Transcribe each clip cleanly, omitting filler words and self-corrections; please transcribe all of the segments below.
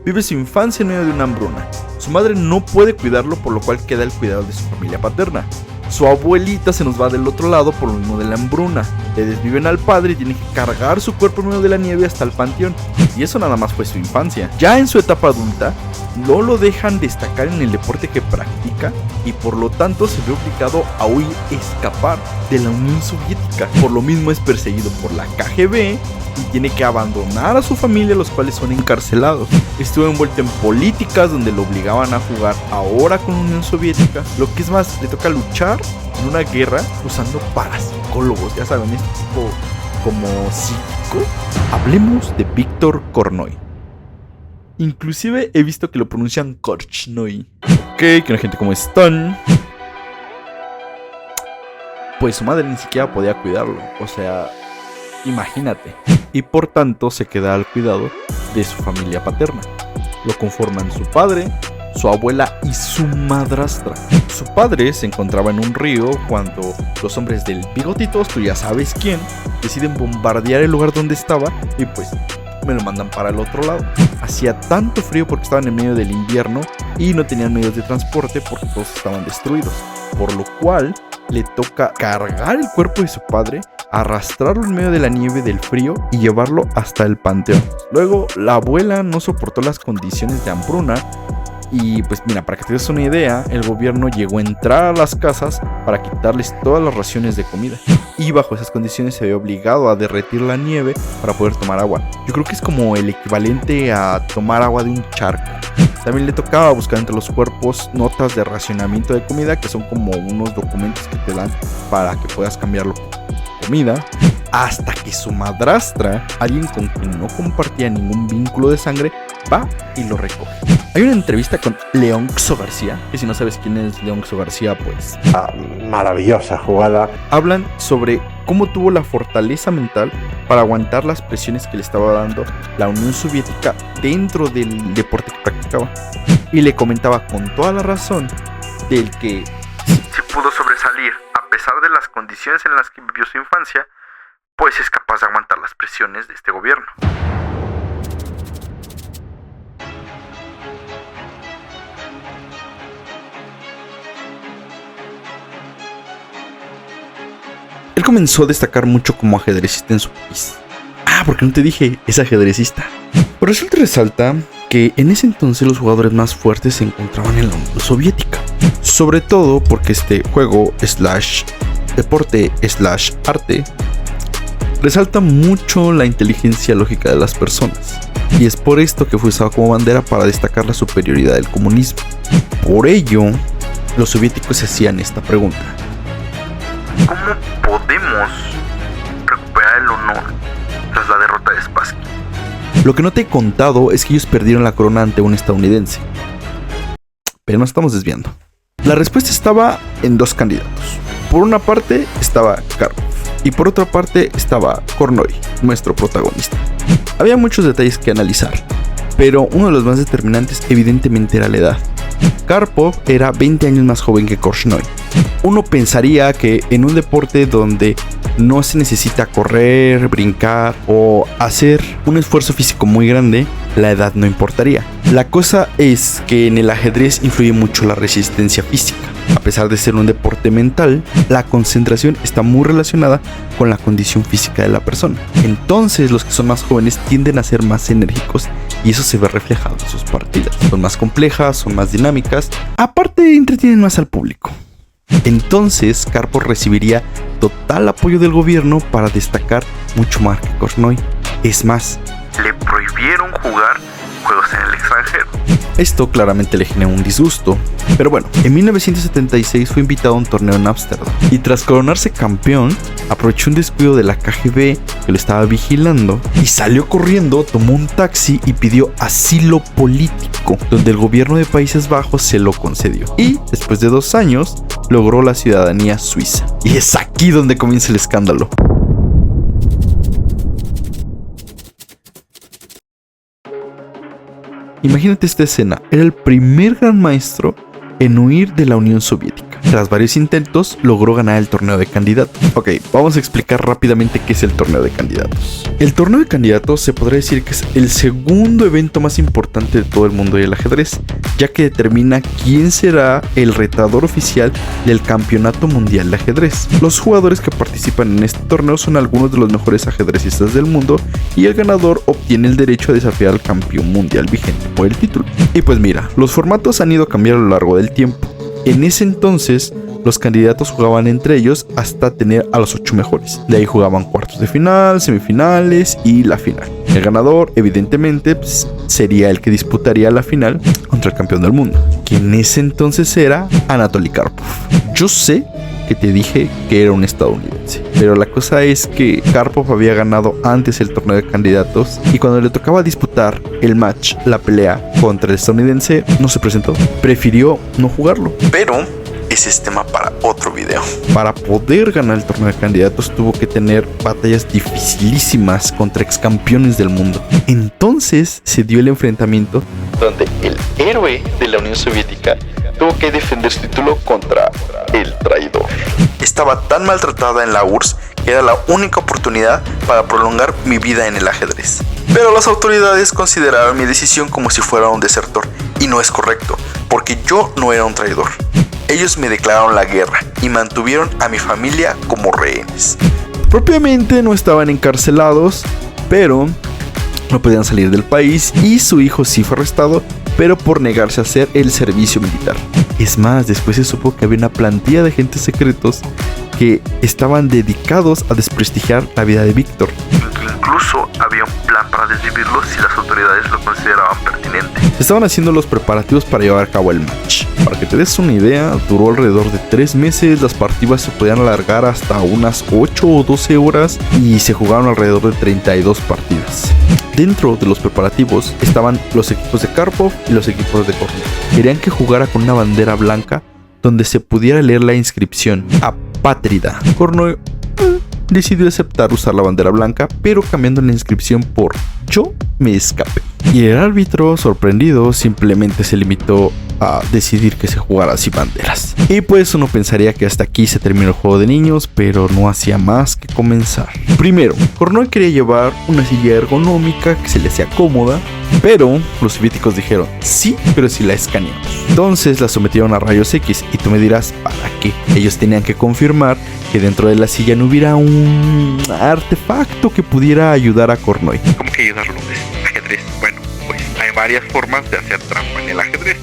vive su infancia en medio de una hambruna. Su madre no puede cuidarlo, por lo cual queda el cuidado de su familia paterna. Su abuelita se nos va del otro lado por lo mismo de la hambruna. Le desviven al padre y tiene que cargar su cuerpo en medio de la nieve hasta el panteón. Y eso nada más fue su infancia. Ya en su etapa adulta, no lo dejan destacar en el deporte que practica y por lo tanto se ve obligado a huir, escapar de la Unión Soviética. Por lo mismo es perseguido por la KGB y tiene que abandonar a su familia, los cuales son encarcelados. Estuvo envuelto en políticas donde lo obligaban a jugar ahora con la Unión Soviética. Lo que es más, le toca luchar en una guerra usando parapsicólogos, ya saben, este tipo como psíquico. Hablemos de Víctor Kornoy. Inclusive he visto que lo pronuncian Korchnoi. Ok, que una gente como están. Pues su madre ni siquiera podía cuidarlo, o sea, imagínate. Y por tanto se queda al cuidado de su familia paterna. Lo conforman su padre, su abuela y su madrastra. Su padre se encontraba en un río cuando los hombres del Bigotitos, tú ya sabes quién, deciden bombardear el lugar donde estaba y pues me lo mandan para el otro lado. Hacía tanto frío porque estaban en medio del invierno y no tenían medios de transporte porque todos estaban destruidos, por lo cual le toca cargar el cuerpo de su padre, arrastrarlo en medio de la nieve del frío y llevarlo hasta el panteón. Luego la abuela no soportó las condiciones de hambruna y pues mira, para que te des una idea, el gobierno llegó a entrar a las casas para quitarles todas las raciones de comida y bajo esas condiciones se ve obligado a derretir la nieve para poder tomar agua. Yo creo que es como el equivalente a tomar agua de un charco. También le tocaba buscar entre los cuerpos notas de racionamiento de comida, que son como unos documentos que te dan para que puedas cambiarlo por comida, hasta que su madrastra, alguien con quien no compartía ningún vínculo de sangre, va y lo recoge. Hay una entrevista con Leonxo García, que si no sabes quién es Leonxo García, pues maravillosa jugada. Hablan sobre cómo tuvo la fortaleza mental para aguantar las presiones que le estaba dando la Unión Soviética dentro del deporte que practicaba. Y le comentaba con toda la razón del que si pudo sobresalir a pesar de las condiciones en las que vivió su infancia, pues es capaz de aguantar las presiones de este gobierno. Él comenzó a destacar mucho como ajedrecista en su país. Porque no te dije, es ajedrecista. Pero resulta y resalta que en ese entonces los jugadores más fuertes se encontraban en la Unión Soviética. Sobre todo porque este juego / deporte / arte resalta mucho la inteligencia lógica de las personas. Y es por esto que fue usado como bandera para destacar la superioridad del comunismo. Por ello, los soviéticos se hacían esta pregunta: ¿cómo podemos recuperar el honor tras la derrota de Spassky? Lo que no te he contado es que ellos perdieron la corona ante un estadounidense. Pero nos estamos desviando. La respuesta estaba en dos candidatos. Por una parte estaba Karpov y por otra parte estaba Kornoy, nuestro protagonista. Había muchos detalles que analizar, pero uno de los más determinantes evidentemente era la edad. Karpov era 20 años más joven que Korchnoi. Uno pensaría que en un deporte donde no se necesita correr, brincar o hacer un esfuerzo físico muy grande, la edad no importaría. La cosa es que en el ajedrez influye mucho la resistencia física. A pesar de ser un deporte mental, la concentración está muy relacionada con la condición física de la persona. Entonces los que son más jóvenes tienden a ser más enérgicos y eso se ve reflejado en sus partidas. Son más complejas, son más dinámicas, aparte entretienen más al público. Entonces Karpov recibiría total apoyo del gobierno para destacar mucho más que Korchnoi. Es más, le prohibieron jugar juegos en el extranjero. Esto claramente le generó un disgusto. Pero bueno, en 1976 fue invitado a un torneo en Ámsterdam y tras coronarse campeón, aprovechó un descuido de la KGB que lo estaba vigilando y salió corriendo, tomó un taxi y pidió asilo político, donde el gobierno de Países Bajos se lo concedió. Y después de 2 años, logró la ciudadanía suiza. Y es aquí donde comienza el escándalo. Imagínate esta escena, era el primer gran maestro en huir de la Unión Soviética. Tras varios intentos, logró ganar el torneo de candidatos. Ok, vamos a explicar rápidamente qué es el torneo de candidatos. El torneo de candidatos se podría decir que es el segundo evento más importante de todo el mundo del ajedrez, ya que determina quién será el retador oficial del Campeonato Mundial de Ajedrez. Los jugadores que participan en este torneo son algunos de los mejores ajedrecistas del mundo y el ganador obtiene el derecho a desafiar al campeón mundial vigente por el título. Y pues mira, los formatos han ido cambiando a lo largo del tiempo. En ese entonces, los candidatos jugaban entre ellos hasta tener a los 8 mejores. De ahí jugaban cuartos de final, semifinales y la final. El ganador, evidentemente, sería el que disputaría la final contra el campeón del mundo, que en ese entonces era Anatoly Karpov. Yo sé que te dije que era un estadounidense, pero la cosa es que Karpov había ganado antes el torneo de candidatos y cuando le tocaba disputar el match, la pelea contra el estadounidense, no se presentó. Prefirió no jugarlo. Pero ese es tema para otro video. Para poder ganar el torneo de candidatos tuvo que tener batallas dificilísimas contra ex campeones del mundo. Entonces se dio el enfrentamiento donde el héroe de la Unión Soviética tuvo que defender su título contra el traidor. Estaba tan maltratada en la URSS que era la única oportunidad para prolongar mi vida en el ajedrez. Pero las autoridades consideraron mi decisión como si fuera un desertor, y no es correcto, porque yo no era un traidor. Ellos me declararon la guerra y mantuvieron a mi familia como rehenes. Propiamente no estaban encarcelados, pero no podían salir del país y su hijo sí fue arrestado, pero por negarse a hacer el servicio militar. Es más, después se supo que había una plantilla de agentes secretos que estaban dedicados a desprestigiar la vida de Víctor. Incluso había un plan para desvivirlo si las autoridades lo consideraban pertinente. Se estaban haciendo los preparativos para llevar a cabo el match. Para que te des una idea, duró alrededor de 3 meses, las partidas se podían alargar hasta unas 8 o 12 horas y se jugaron alrededor de 32 partidas. Dentro de los preparativos estaban los equipos de Karpov y los equipos de Kornoy. Querían que jugara con una bandera blanca donde se pudiera leer la inscripción Apátrida. Kornoy decidió aceptar usar la bandera blanca, pero cambiando la inscripción por Yo me escapé. Y el árbitro, sorprendido, simplemente se limitó a decidir que se jugara sin banderas. Y pues uno pensaría que hasta aquí se terminó el juego de niños, pero no hacía más que comenzar. Primero, Kornoy quería llevar una silla ergonómica que se le hacía cómoda, pero los soviéticos dijeron sí, pero si la escaneamos. Entonces la sometieron a rayos X y tú me dirás, ¿para qué? Ellos tenían que confirmar que dentro de la silla no hubiera un artefacto que pudiera ayudar a Kornoy. ¿Cómo que ayudarlo? Ajedrez. Bueno, pues hay varias formas de hacer trampa en el ajedrez.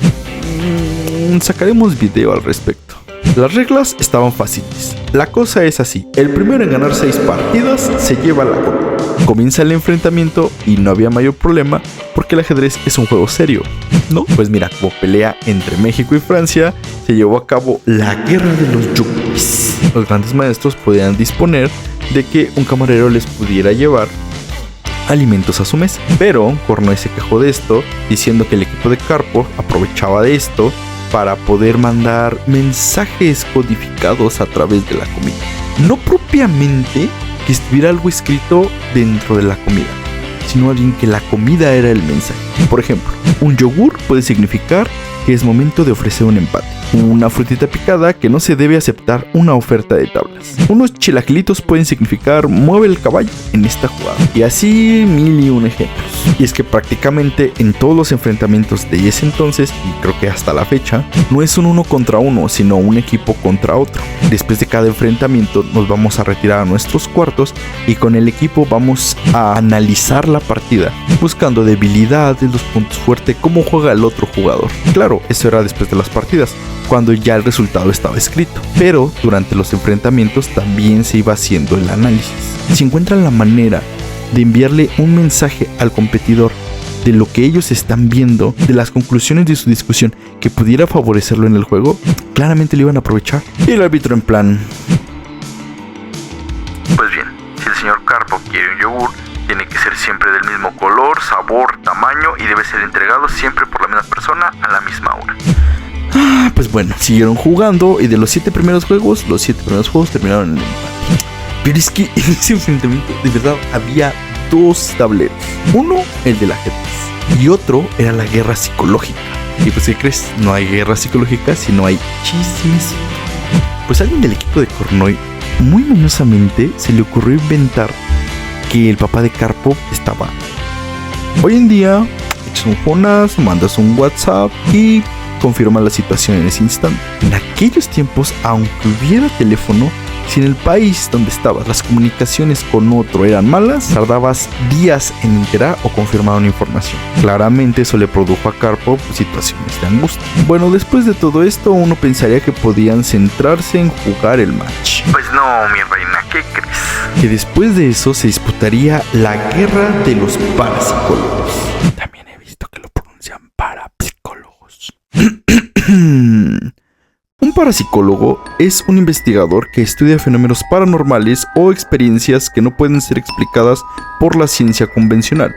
Sacaremos video al respecto. Las reglas estaban fáciles. La cosa es así: el primero en ganar 6 partidas se lleva la corona. Comienza el enfrentamiento y no había mayor problema porque el ajedrez es un juego serio, ¿no? Pues mira, como pelea entre México y Francia, se llevó a cabo la guerra de los yugis. Los grandes maestros podían disponer de que un camarero les pudiera llevar alimentos a su mesa, pero Kornoy se quejó de esto, diciendo que el equipo de Karpov aprovechaba de esto para poder mandar mensajes codificados a través de la comida. No propiamente que estuviera algo escrito dentro de la comida, sino alguien que la comida era el mensaje. Por ejemplo, un yogur puede significar que es momento de ofrecer un empate. Una frutita picada que no se debe aceptar una oferta de tablas. Unos chilaquilitos pueden significar mueve el caballo en esta jugada. Y así 1001 ejemplos. Y es que prácticamente en todos los enfrentamientos de ese entonces, y creo que hasta la fecha, no es un 1 contra 1, sino un equipo contra otro. Después de cada enfrentamiento nos vamos a retirar a nuestros cuartos y con el equipo vamos a analizar la partida, buscando debilidades, los puntos fuertes, cómo juega el otro jugador. Claro, eso era después de las partidas, cuando ya el resultado estaba escrito, pero durante los enfrentamientos también se iba haciendo el análisis. Si encuentran la manera de enviarle un mensaje al competidor de lo que ellos están viendo, de las conclusiones de su discusión que pudiera favorecerlo en el juego, claramente lo iban a aprovechar. Y el árbitro en plan: pues bien, si el señor Karpov quiere un yogur, tiene que ser siempre del mismo color, sabor, tamaño y debe ser entregado siempre por la misma persona a la misma hora. Pues bueno, siguieron jugando y de los 7 primeros juegos, los 7 primeros juegos terminaron en el empate. Pero es que en ese enfrentamiento de verdad había 2 tableros. Uno, el del ajedrez, y otro era la guerra psicológica. Y pues, ¿qué crees? No hay guerra psicológica si no hay chismes. Pues a alguien del equipo de Kornoy muy mañosamente se le ocurrió inventar que el papá de Karpov estaba. Hoy en día echas un FONAS, mandas un WhatsApp y confirma la situación en ese instante. En aquellos tiempos, aunque hubiera teléfono, si en el país donde estabas las comunicaciones con otro eran malas, tardabas días en enterar o confirmar una información. Claramente eso le produjo a Karpov situaciones de angustia. Bueno, después de todo esto, uno pensaría que podían centrarse en jugar el match. Pues no, mi reina, ¿qué crees? Que después de eso se disputaría la guerra de los parapsicólogos. También he visto que lo pronuncian parapsicólogos. Un parapsicólogo es un investigador que estudia fenómenos paranormales o experiencias que no pueden ser explicadas por la ciencia convencional.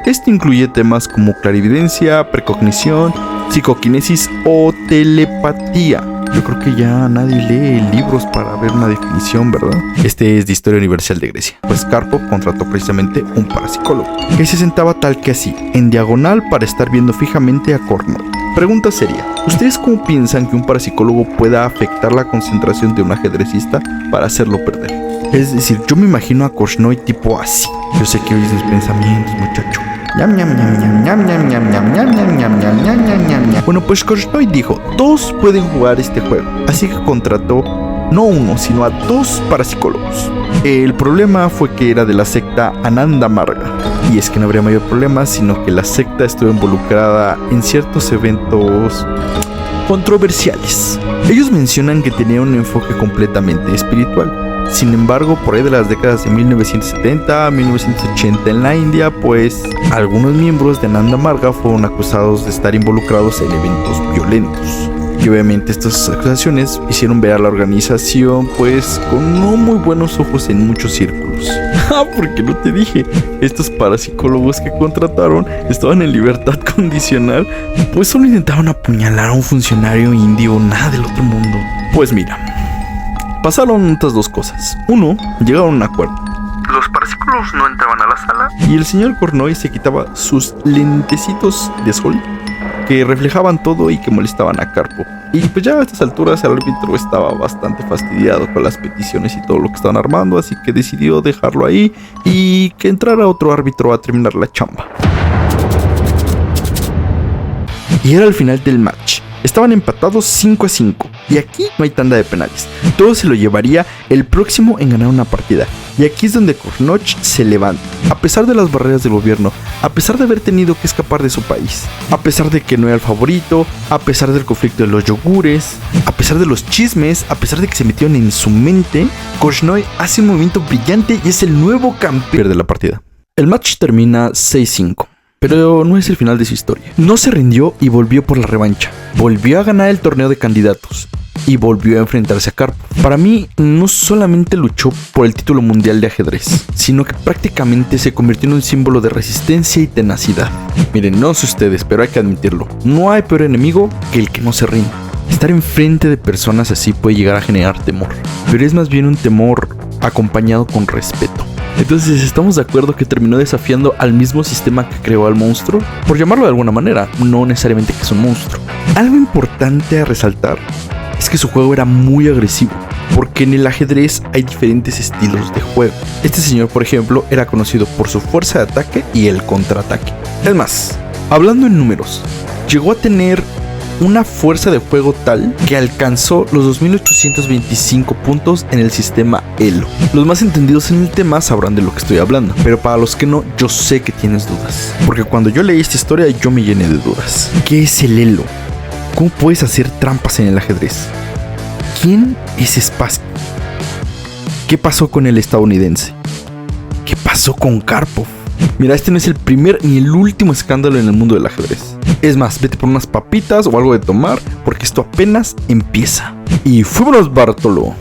Este incluye temas como clarividencia, precognición, psicoquinesis o telepatía. Yo creo que ya nadie lee libros para ver una definición, ¿verdad? Este es de Historia Universal de Grecia. Pues Karpov contrató precisamente un parapsicólogo, que se sentaba tal que así, en diagonal para estar viendo fijamente a Kornoy. Pregunta seria: ¿ustedes cómo piensan que un parapsicólogo pueda afectar la concentración de un ajedrecista para hacerlo perder? Es decir, yo me imagino a Kornoy tipo así. Yo sé que oyes mis pensamientos, muchacho. Bueno, pues Kornoy dijo: todos pueden jugar este juego. Así que contrató no uno, sino a 2 parapsicólogos. El problema fue que era de la secta Ananda Marga. Y es que no habría mayor problema, sino que la secta estuvo involucrada en ciertos eventos controversiales. Ellos mencionan que tenía un enfoque completamente espiritual. Sin embargo, por ahí de las décadas de 1970 a 1980 en la India, pues algunos miembros de Ananda Marga fueron acusados de estar involucrados en eventos violentos. Y obviamente estas acusaciones hicieron ver a la organización pues con no muy buenos ojos en muchos círculos. Porque no te dije, estos parapsicólogos que contrataron estaban en libertad condicional, pues solo intentaban apuñalar a un funcionario indio, nada del otro mundo. Pues mira, pasaron otras 2 cosas. 1, llegaron a un acuerdo. Los parapsicólogos no entraban a la sala Y el señor Kornoy se quitaba sus lentecitos de sol que reflejaban todo y que molestaban a Karpov. Y pues ya a estas alturas el árbitro estaba bastante fastidiado con las peticiones y todo lo que estaban armando, así que decidió dejarlo ahí y que entrara otro árbitro a terminar la chamba. Y era el final del match. Estaban empatados 5-5 y aquí no hay tanda de penales. Todo se lo llevaría el próximo en ganar una partida. Y aquí es donde Kornoy se levanta, a pesar de las barreras del gobierno, a pesar de haber tenido que escapar de su país, a pesar de que no era el favorito, a pesar del conflicto de los yogures, a pesar de los chismes, a pesar de que se metieron en su mente. Kornoy hace un movimiento brillante y es el nuevo campeón de la partida. El match termina 6-5. Pero no es el final de su historia. No se rindió y volvió por la revancha. Volvió a ganar el torneo de candidatos y volvió a enfrentarse a Karpov. Para mí, no solamente luchó por el título mundial de ajedrez, sino que prácticamente se convirtió en un símbolo de resistencia y tenacidad. Miren, no sé ustedes, pero hay que admitirlo. No hay peor enemigo que el que no se rinde. Estar enfrente de personas así puede llegar a generar temor, pero es más bien un temor acompañado con respeto. Entonces, ¿estamos de acuerdo que terminó desafiando al mismo sistema que creó al monstruo? Por llamarlo de alguna manera, no necesariamente que es un monstruo. Algo importante a resaltar es que su juego era muy agresivo, porque en el ajedrez hay diferentes estilos de juego. Este señor, por ejemplo, era conocido por su fuerza de ataque y el contraataque. Es más, hablando en números, llegó a tener una fuerza de juego tal que alcanzó los 2825 puntos en el sistema Elo. Los más entendidos en el tema sabrán de lo que estoy hablando, pero para los que no, yo sé que tienes dudas, porque cuando yo leí esta historia yo me llené de dudas. ¿Qué es el Elo? ¿Cómo puedes hacer trampas en el ajedrez? ¿Quién es Spassky? ¿Qué pasó con el estadounidense? ¿Qué pasó con Karpov? Mira, este no es el primer ni el último escándalo en el mundo del ajedrez. Es más, vete por unas papitas o algo de tomar, porque esto apenas empieza. Y fuimos, Bartolo.